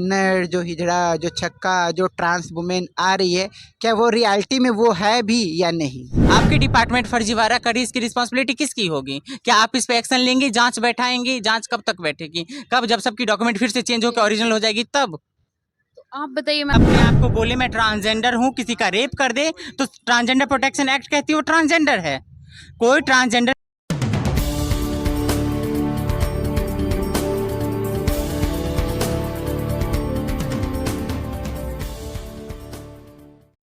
नर, जो हिजड़ा, जो छक्का, जो ट्रांस वुमेन आ रही है, क्या वो रियलिटी में वो है भी या नहीं? आपके डिपार्टमेंट फर्जीवाड़ा करी, इसकी रिस्पांसिबिलिटी किसकी होगी? क्या आप इस पे एक्शन लेंगे? जांच बैठाएंगे? जांच कब तक बैठेगी? कब? जब सबकी डॉक्यूमेंट फिर से चेंज होकर ओरिजिनल हो जाएगी तब। आप बताइए। मैं अपने आप को बोले मैं ट्रांसजेंडर हूँ, किसी का रेप कर दे तो ट्रांसजेंडर प्रोटेक्शन एक्ट कहती है वो ट्रांसजेंडर है। कोई ट्रांसजेंडर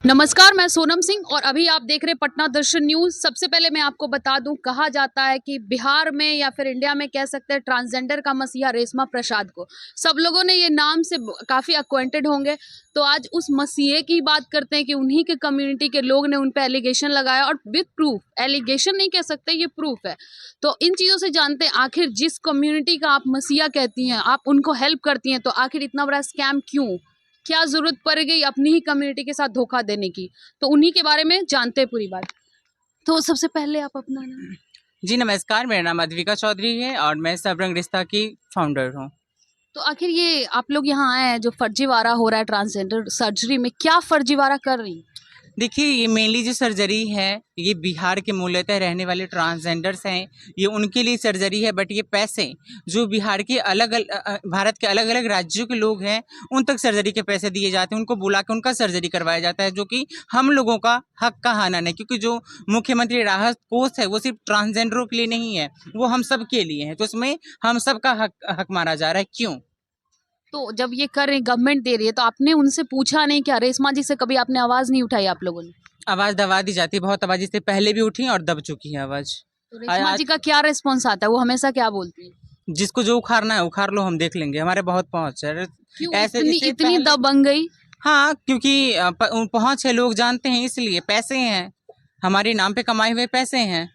नमस्कार, मैं सोनम सिंह और अभी आप देख रहे हैं पटना दर्शन न्यूज। सबसे पहले मैं आपको बता दूं, कहा जाता है कि बिहार में या फिर इंडिया में कह सकते हैं ट्रांसजेंडर का मसीहा रेशमा प्रसाद को। सब लोगों ने ये नाम से काफ़ी अक्वेंटेड होंगे। तो आज उस मसीहे की बात करते हैं कि उन्हीं के कम्युनिटी के लोग ने उन पर एलिगेशन लगाया और विद प्रूफ, एलिगेशन नहीं कह सकते, ये प्रूफ है। तो इन चीज़ों से जानते हैं आखिर जिस कम्युनिटी का आप मसीहा कहती हैं, आप उनको हेल्प करती हैं, तो आखिर इतना बड़ा स्कैम क्यों, क्या जरूरत पड़ गई अपनी ही कम्युनिटी के साथ धोखा देने की। तो उन्हीं के बारे में जानते हैं पूरी बात। तो सबसे पहले आप अपना नाम। जी नमस्कार, मेरा नाम अद्विका चौधरी है और मैं सबरंग रिश्ता की फाउंडर हूँ। तो आखिर ये आप लोग यहाँ आए हैं जो फर्जीवाड़ा हो रहा है ट्रांसजेंडर सर्जरी में, क्या फर्जीवाड़ा कर रही हैं? देखिए, ये मेनली जो सर्जरी है ये बिहार के मूलतः रहने वाले ट्रांसजेंडर्स हैं, ये उनके लिए सर्जरी है। बट ये पैसे जो बिहार के भारत के अलग अलग राज्यों के लोग हैं उन तक सर्जरी के पैसे दिए जाते हैं, उनको बुला के उनका सर्जरी करवाया जाता है, जो कि हम लोगों का हक का हानन है। क्योंकि जो मुख्यमंत्री राहत कोष है वो सिर्फ ट्रांसजेंडरों के लिए नहीं है, वो हम सब के लिए है। तो उसमें हम सब का हक मारा जा रहा है। क्यों? तो जब ये कर रही गवर्नमेंट दे रही है तो आपने उनसे पूछा नहीं क्या? रेशमा जी से कभी आपने आवाज नहीं उठाई आप लोगों ने? आवाज़ दबा दी जाती है, बहुत आवाज़ इससे पहले भी उठी और दब चुकी है आवाज़। तो रेशमा जी का क्या रिस्पॉन्स आता है, वो हमेशा क्या बोलती है? जिसको जो उखाड़ना है उखाड़ लो, हम देख लेंगे, हमारे बहुत पहुंच है। क्यों ऐसे इतनी इससे इतनी पहले दबंग गई? हाँ, क्योंकि पहुंच है, लोग जानते हैं, इसलिए पैसे हैं, हमारे नाम पे कमाए हुए पैसे हैं।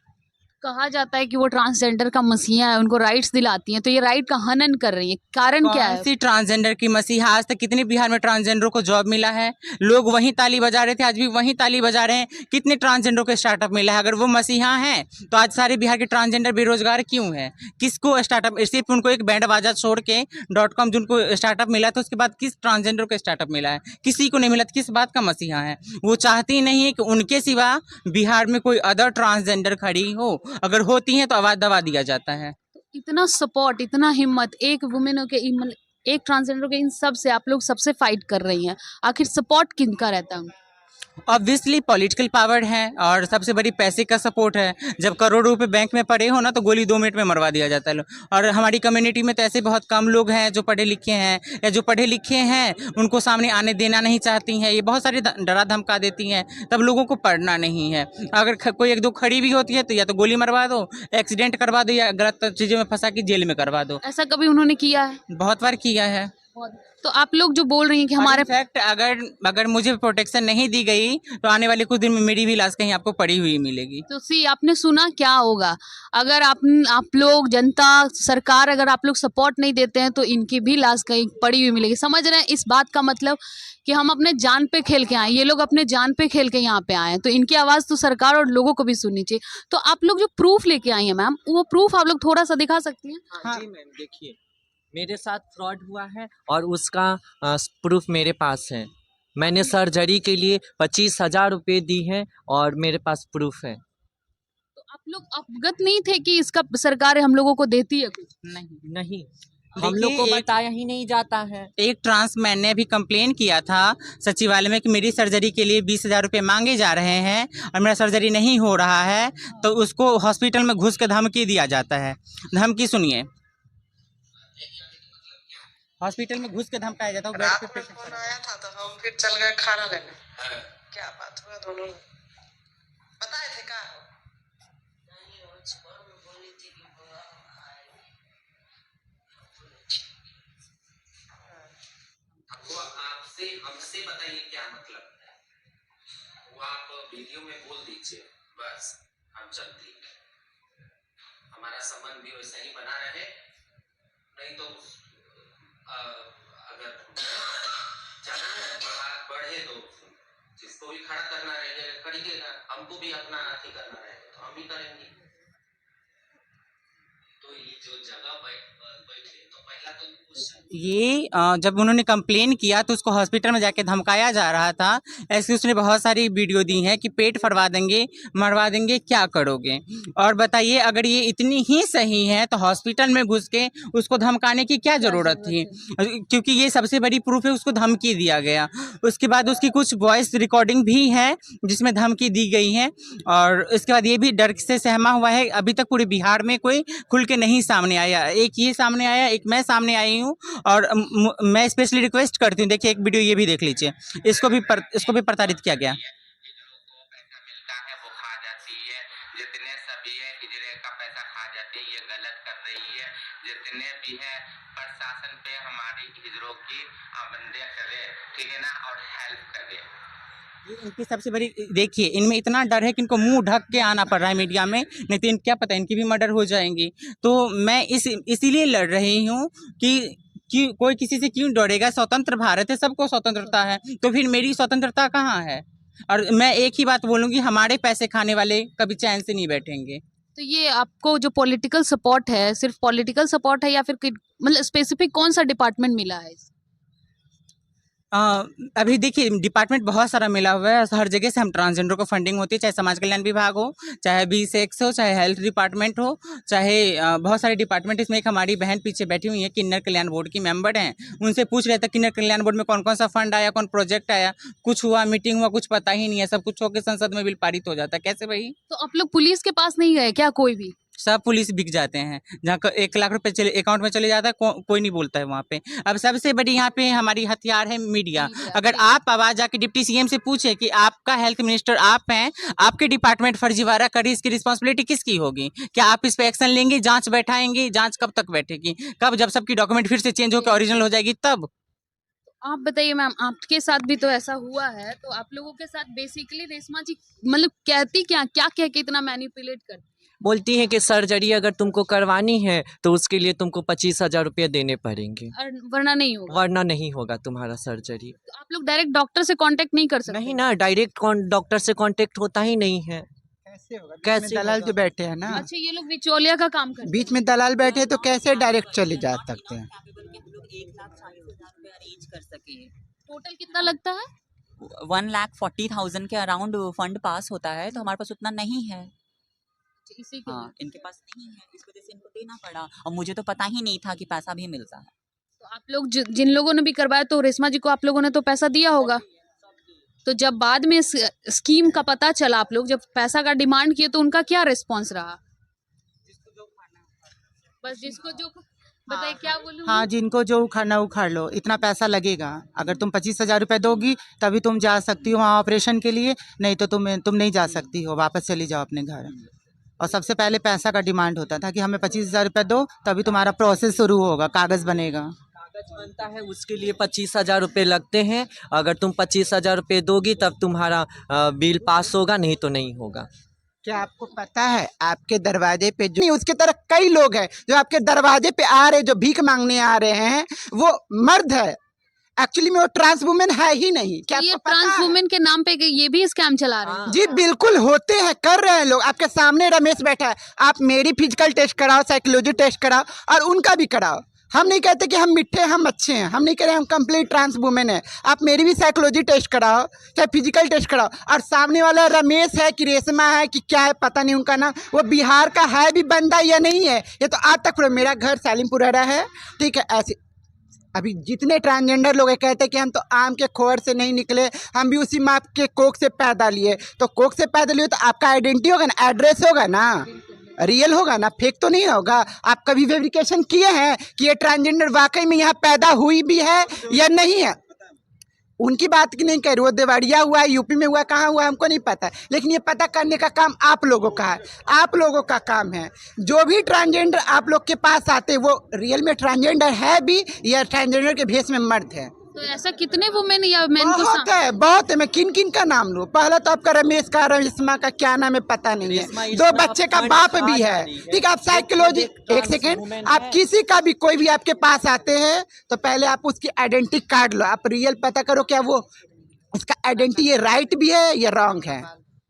कहा जाता है कि वो ट्रांसजेंडर का मसीहा है, उनको राइट्स दिलाती हैं, तो ये राइट का हनन कर रही है, कारण क्या कौन है? सी ट्रांसजेंडर की मसीहा? आज तक कितने बिहार में ट्रांसजेंडरों को जॉब मिला है? लोग वहीं ताली बजा रहे थे, आज भी वहीं ताली बजा रहे हैं। कितने ट्रांसजेंडरों को स्टार्टअप मिला है? अगर वो मसीहा हैं तो आज सारे बिहार के ट्रांसजेंडर बेरोजगार क्यों है? किसको स्टार्टअप? सिर्फ उनको एक बैंड बाजा छोड़ के .com जिनको स्टार्टअप मिला था, उसके बाद किस ट्रांसजेंडर को स्टार्टअप मिला है? किसी को नहीं मिला। किस बात का मसीहा है? वो चाहती नहीं है कि उनके सिवा बिहार में कोई अदर ट्रांसजेंडर खड़ी हो। अगर होती है तो आवाज दबा दिया जाता है। इतना सपोर्ट, इतना हिम्मत एक वुमेन के, एक ट्रांसजेंडर के, इन सब से आप लोग सबसे फाइट कर रही हैं, आखिर सपोर्ट किनका रहता है? ऑब्वियसली पॉलिटिकल पावर है और सबसे बड़ी पैसे का सपोर्ट है। जब करोड़ों रुपए बैंक में पड़े हो ना तो गोली 2 मिनट में मरवा दिया जाता है। और हमारी कम्युनिटी में तो ऐसे बहुत कम लोग हैं जो पढ़े लिखे हैं, या जो पढ़े लिखे हैं उनको सामने आने देना नहीं चाहती हैं। ये बहुत सारे डरा धमका देती हैं, तब लोगों को पढ़ना नहीं है। अगर कोई एक दो खड़ी भी होती है तो या तो गोली मरवा दो, एक्सीडेंट करवा दो, या गलत चीज़ों में फंसा के जेल में करवा दो। ऐसा कभी उन्होंने किया है? बहुत बार किया है। तो आप लोग जो बोल रही हैं कि हमारे फैक्ट, अगर मुझे प्रोटेक्शन नहीं दी गई तो आने वाले कुछ दिन में मेरी भी लाश कहीं आपको पड़ी हुई मिलेगी। तो सी आपने सुना क्या होगा अगर आप लोग, जनता, सरकार, अगर आप लोग सपोर्ट नहीं देते हैं तो इनकी भी लाश कहीं पड़ी हुई मिलेगी। समझ रहे हैं इस बात का मतलब कि हम अपने जान पे खेल के आए, ये लोग अपने जान पे खेल के यहाँ पे आए हैं, तो इनकी आवाज़ तो सरकार और लोगों को भी सुननी चाहिए। तो आप लोग जो प्रूफ लेके आई हैं मैम, वो प्रूफ आप लोग थोड़ा सा दिखा सकती हैं? हाँ जी मैम, देखिए मेरे साथ फ्रॉड हुआ है और उसका प्रूफ मेरे पास है। मैंने सर्जरी के लिए 25,000 रुपये दी हैं और मेरे पास प्रूफ है। तो आप लोग अवगत नहीं थे कि इसका सरकार हम लोगों को देती है कुछ? नहीं, हम लोग को बताया ही नहीं जाता है। एक ट्रांस मैन ने अभी कंप्लेन किया था सचिवालय में कि मेरी सर्जरी के लिए 20,000 रुपये मांगे जा रहे हैं और मेरा सर्जरी नहीं हो रहा है, तो उसको हॉस्पिटल में घुस के धमकी दिया जाता है। धमकी सुनिए, हॉस्पिटल में घुस के धमकाया जाता है। रात में फोन आया था तो हम फिर चल गए खाना लेने। क्या बात हुआ दोनों में? बताए थे क्या? वो आपसे हमसे बताइए क्या मतलब है, वो आप वीडियो में बोल दीजिए, बस हम चलते हैं। हमारा संबंध भी वैसा ही बना रहे, नहीं तो अगर ज्यादा बढ़े तो जिसको भी खड़ा करना रहेगा करिएगा, हमको भी अपना अथी करना रहेगा तो हम भी करेंगे। तो ये जो जगह बैठे तो पहला तो ये जब उन्होंने कंप्लेन किया तो उसको हॉस्पिटल में जाके धमकाया जा रहा था। ऐसी उसने बहुत सारी वीडियो दी हैं कि पेट फरवा देंगे, मरवा देंगे, क्या करोगे? और बताइए, अगर ये इतनी ही सही है तो हॉस्पिटल में घुस के उसको धमकाने की क्या ज़रूरत थी? क्योंकि ये सबसे बड़ी प्रूफ है, उसको धमकी दिया गया। उसके बाद उसकी कुछ वॉइस रिकॉर्डिंग भी है जिसमें धमकी दी गई है, और इसके बाद ये भी डर से सहमा हुआ है। अभी तक पूरे बिहार में कोई खुल के नहीं सामने आया। एक ये सामने आया, एक मैं सामने आई हूँ, और मैं स्पेशली रिक्वेस्ट करती हूँ, देखिए एक वीडियो ये भी देख लीजिए, इसको भी प्रताड़ित किया गया। मिलता है वो खा जाती है, जितने सभी है हिजड़े का पैसा खा जाती है, ये गलत कर रही है। जितने भी है प्रशासन पे हमारी हिजड़ों की आमंदे करे, ठीक है ना, और हेल्प करे। ये इनकी सबसे बड़ी, देखिए इनमें इतना डर है कि इनको मुंह ढक के आना पड़ रहा है मीडिया में, नहीं तो क्या पता इनकी भी मर्डर हो जाएंगी। तो मैं इसीलिए लड़ रही हूँ कि कोई किसी से क्यों डरेगा? स्वतंत्र भारत है, सबको स्वतंत्रता है, तो फिर मेरी स्वतंत्रता कहाँ है? और मैं एक ही बात बोलूँगी, हमारे पैसे खाने वाले कभी चैन से नहीं बैठेंगे। तो ये आपको जो पॉलिटिकल सपोर्ट है, सिर्फ पॉलिटिकल सपोर्ट है या फिर मतलब स्पेसिफिक कौन सा डिपार्टमेंट मिला है? अभी देखिए डिपार्टमेंट बहुत सारा मिला हुआ है, हर जगह से हम ट्रांसजेंडर को फंडिंग होती है, चाहे समाज कल्याण विभाग हो, चाहे बी सेक्स हो, चाहे हेल्थ डिपार्टमेंट हो, चाहे बहुत सारे डिपार्टमेंट। इसमें एक हमारी बहन पीछे बैठी हुई है, किन्नर कल्याण बोर्ड की मेंबर हैं, उनसे पूछ रहे थे किन्नर कल्याण बोर्ड में कौन कौन सा फंड आया, कौन प्रोजेक्ट आया, कुछ हुआ, मीटिंग हुआ, कुछ पता ही नहीं है। सब कुछ होकर संसद में बिल पारित हो जाता है, कैसे भाई? तो आप लोग पुलिस के पास नहीं गए क्या कोई भी? सब पुलिस बिक जाते हैं, जहाँ 1 लाख रुपए चले अकाउंट में चले जाता है, कोई नहीं बोलता है वहाँ पे। अब सबसे बड़ी यहाँ पे हमारी हथियार है मीडिया। अगर आप आवाज जाके डिप्टी सीएम से पूछे कि आपका हेल्थ मिनिस्टर आप हैं, आपके डिपार्टमेंट फर्जीवाड़ा करी, इसकी रिस्पॉन्सिबिलिटी किसकी होगी? क्या आप इस पे एक्शन लेंगे? जांच बैठाएंगे? जांच कब तक बैठेगी? कब? जब सबकी डॉक्यूमेंट फिर से चेंज होकर ओरिजिनल हो जाएगी तब। आप बताइए मैम, आपके साथ भी तो ऐसा हुआ है, तो आप लोगों के साथ बेसिकली रेशमा जी मतलब कहती क्या कह के इतना मैनिपुलेट करती? बोलती हैं कि सर्जरी अगर तुमको करवानी है तो उसके लिए तुमको 25,000 रुपये देने पड़ेंगे, और वरना नहीं होगा? वरना नहीं होगा तुम्हारा सर्जरी। तो आप लोग डायरेक्ट डॉक्टर से कांटेक्ट नहीं कर सकते? नहीं ना, डायरेक्ट डॉक्टर से कांटेक्ट होता ही नहीं है। कैसे होगा? कैसे कैसे दलाल होगा? जो बैठे हैं ना, अच्छा, ये लोग बिचौलिया का काम करते हैं। बीच में दलाल बैठे हैं, तो कैसे डायरेक्ट चले जा सकते हैं? 1,40,000 रुपये अरेंज कर सके। टोटल कितना लगता है? 1,40,000 के अराउंड फंड पास होता है, तो हमारे पास उतना नहीं है। इसी के हाँ, इनके पास नहीं है, इस वजह से इनको देना पड़ा, और मुझे तो पता ही नहीं था कि पैसा भी मिलता है। तो आप लोग जिन लोगों ने भी करवाया, तो रेशमा जी को आप लोगों ने तो पैसा दिया होगा। तो जब बाद में इस स्कीम का पता चला, आप लोग जब पैसा का डिमांड किए, तो उनका क्या रिस्पॉन्स रहा? बस जिसको जो बताइए, क्या बोलूं? हाँ, जिनको जो उखाड़ना उखाड़ लो, इतना पैसा लगेगा। अगर तुम 25,000 रुपये दोगी तभी तुम जा सकती हो वहाँ ऑपरेशन के लिए, नहीं तो तुम नहीं जा सकती हो, वापस चली जाओ अपने घर। और सबसे पहले पैसा का डिमांड होता था कि हमें 25,000 रुपये दो, तभी तुम्हारा प्रोसेस शुरू होगा, कागज़ बनेगा। कागज बनता है, उसके लिए 25,000 रुपये लगते हैं। अगर तुम 25,000 रुपये दोगी तब तुम्हारा बिल पास होगा, नहीं तो नहीं होगा। क्या आपको पता है आपके दरवाजे पे जो उसके तरह कई लोग हैं जो आपके दरवाजे पे आ रहे, जो भीख मांगने आ रहे हैं, वो मर्द है। एक्चुअली में वो ट्रांस वुमेन है ही नहीं। क्या ये आपको पता ट्रांस है? वुमेन के नाम पे ये भी स्कैम चला रहे हैं? जी बिल्कुल होते हैं, कर रहे हैं लोग। आपके सामने रमेश बैठा है, आप मेरी फिजिकल टेस्ट कराओ, साइकोलॉजी टेस्ट कराओ, और उनका भी कराओ। हम नहीं कहते कि हम मिठे, हम अच्छे हैं, हम नहीं कह रहे हम कंप्लीट ट्रांस वुमेन है। आप मेरी भी साइकोलॉजी टेस्ट कराओ, चाहे फिजिकल टेस्ट कराओ। और सामने वाला रमेश है कि रेशमा है कि क्या है, पता नहीं उनका नाम, वो बिहार का है भी बंदा या नहीं है, ये तो आज तक मेरा घर सालिमपुरा है, ठीक है। ऐसे अभी जितने ट्रांसजेंडर लोग कहते हैं कि हम तो आम के खोर से नहीं निकले, हम भी उसी माँ के कोख से पैदा लिए। तो कोख से पैदा लिए तो आपका आइडेंटिटी होगा ना, एड्रेस होगा ना, रियल होगा ना, फेक तो नहीं होगा। आप कभी वेरिफिकेशन किए हैं कि ये ट्रांसजेंडर वाकई में यहाँ पैदा हुई भी है या नहीं है? उनकी बात की नहीं कह रही, वो देवाड़िया हुआ, यूपी में हुआ, कहाँ हुआ हमको नहीं पता, लेकिन ये पता करने का काम आप लोगों का है, आप लोगों का काम है। जो भी ट्रांसजेंडर आप लोग के पास आते, वो रियल में ट्रांसजेंडर है भी या ट्रांसजेंडर के भेष में मर्द है? तो ऐसा कितने वुमेन या मेन को बहुत है। मैं किन किन का नाम लूँ? पहला तो आपका रमेश का, रेशमा का क्या नाम है पता नहीं है, 2 बच्चे का बाप भी है, ठीक है। आप साइकोलॉजी, एक सेकेंड, आप किसी का भी कोई भी आपके पास आते हैं तो पहले आप उसकी आइडेंटिटी कार्ड लो, आप रियल पता करो क्या वो इसका आइडेंटिटी ये राइट भी है या रॉन्ग है,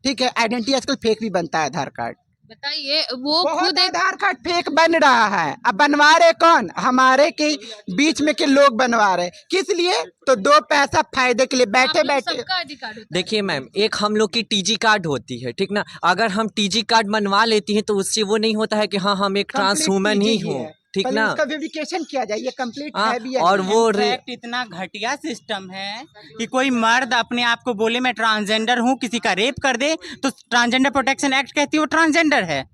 ठीक है। आइडेंटिटी आजकल फेक भी बनता है, आधार कार्ड। बताइए वो बहुत खुद एक आधार कार्ड फेक बन रहा है। अब बनवा रहे कौन? हमारे के बीच में के लोग बनवा रहे। किस लिए? तो दो पैसा फायदे के लिए आप बैठे लोग बैठे। सबका ID कार्ड होता है। देखिए मैम, एक हम लोग की टीजी कार्ड होती है, ठीक ना। अगर हम टीजी कार्ड बनवा लेती हैं तो उससे वो नहीं होता है कि हाँ हम एक ट्रांस वुमन ही हूँ, ठीक पहले ना। उसका वेरिफिकेशन किया जाए, ये कंप्लीट हाँ, है भी या और नहीं। वो इनफैक्ट इतना घटिया सिस्टम है कि कोई मर्द अपने आप को बोले मैं ट्रांसजेंडर हूँ, किसी का रेप कर दे तो ट्रांसजेंडर प्रोटेक्शन एक्ट कहती है वो ट्रांसजेंडर है।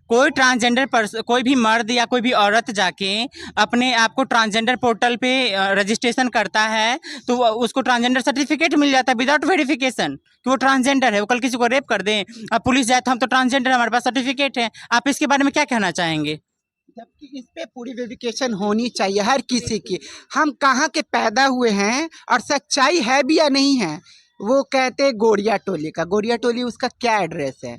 कोई कोई भी मर्द या कोई भी औरत जाके अपने आप को ट्रांसजेंडर पोर्टल पे रजिस्ट्रेशन करता है तो उसको ट्रांसजेंडर सर्टिफिकेट मिल जाता है विदाउट वेरिफिकेशन कि वो ट्रांसजेंडर है। वो कल किसी को रेप कर दें, अब पुलिस जाए तो हम तो ट्रांसजेंडर, हमारे पास सर्टिफिकेट है। आप इसके बारे में क्या कहना चाहेंगे? जबकि इस पे पूरी वेरिफिकेशन होनी चाहिए हर किसी की। हम कहाँ के पैदा हुए हैं और सच्चाई है भी या नहीं है। वो कहते गोरिया टोली का, गोरिया टोली उसका क्या एड्रेस है?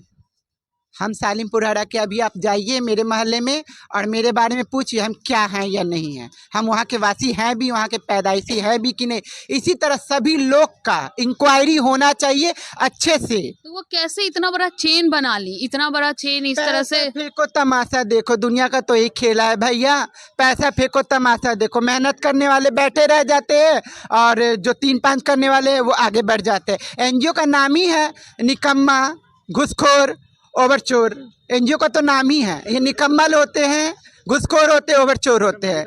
हम सालिमपुरहरा के, अभी आप जाइए मेरे मोहल्ले में और मेरे बारे में पूछिए हम क्या हैं या नहीं हैं। हम वहाँ के वासी हैं भी, वहाँ के पैदाइशी है भी कि नहीं। इसी तरह सभी लोग का इंक्वायरी होना चाहिए अच्छे से। तो वो कैसे इतना बड़ा चेन बना ली, इतना बड़ा चेन इस तरह से? पैसा फेंको तमाशा देखो, दुनिया का तो एक खेला है भैया। पैसा फेंको तमाशा देखो, मेहनत करने वाले बैठे रह जाते हैं और जो 3-5 करने वाले हैं वो आगे बढ़ जाते हैं। एनजीओ का नाम ही है निकम्मा, घुसखोर, ओवरचोर। एनजीओ का तो नाम ही है। ये निकम्मल होते हैं, घुसखोर होते हैं, ओवरचोर होते हैं।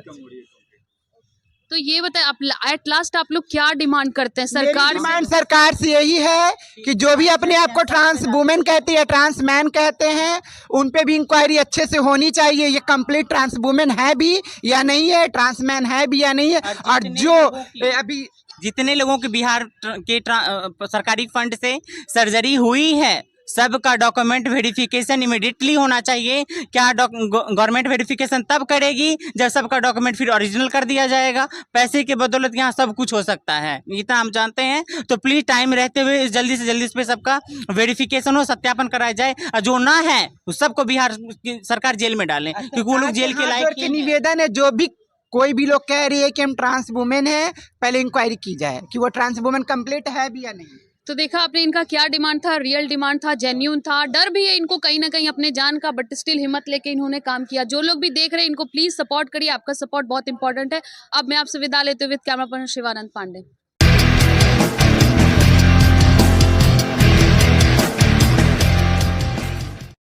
तो ये बताए आप एट लास्ट आप लोग क्या डिमांड करते हैं मेरी सरकार से? डिमांड सरकार से यही है कि जो भी अपने आप को ट्रांस वुमेन कहती है, ट्रांस मैन कहते हैं, उन पे भी इंक्वायरी अच्छे से होनी चाहिए। ये कंप्लीट ट्रांस वुमेन है भी या नहीं है, ट्रांस मैन है भी या नहीं है। और जो अभी जितने लोगों के बिहार के सरकारी फंड से सर्जरी हुई है सबका डॉक्यूमेंट वेरिफिकेशन इमीडिएटली होना चाहिए। क्या गवर्नमेंट वेरिफिकेशन तब करेगी जब सबका डॉक्यूमेंट फिर ओरिजिनल कर दिया जाएगा। पैसे के बदौलत यहाँ सब कुछ हो सकता है, इतना हम जानते हैं। तो प्लीज टाइम रहते हुए जल्दी से जल्दी इस पे सबका वेरिफिकेशन हो, सत्यापन कराया जाए। और जो ना है उस सबको बिहार की सरकार जेल में डालें क्योंकि वो लोग जेल के लायक के निवेदन है। जो भी कोई भी लोग कह रही है कि हम ट्रांस वुमेन है, पहले इंक्वायरी की जाए कि वो ट्रांस वुमेन कंप्लीट है भी या नहीं। तो देखा आपने इनका क्या डिमांड था, रियल डिमांड था, जेन्यून था। डर भी है इनको कहीं ना कहीं अपने जान का, बट स्टिल हिम्मत लेके इन्होंने काम किया। जो लोग भी देख रहे हैं इनको प्लीज सपोर्ट करिए, आपका सपोर्ट बहुत इंपॉर्टेंट है। अब मैं आपसे विदा लेते हुए कैमरा पर्सन शिवानंद पांडे।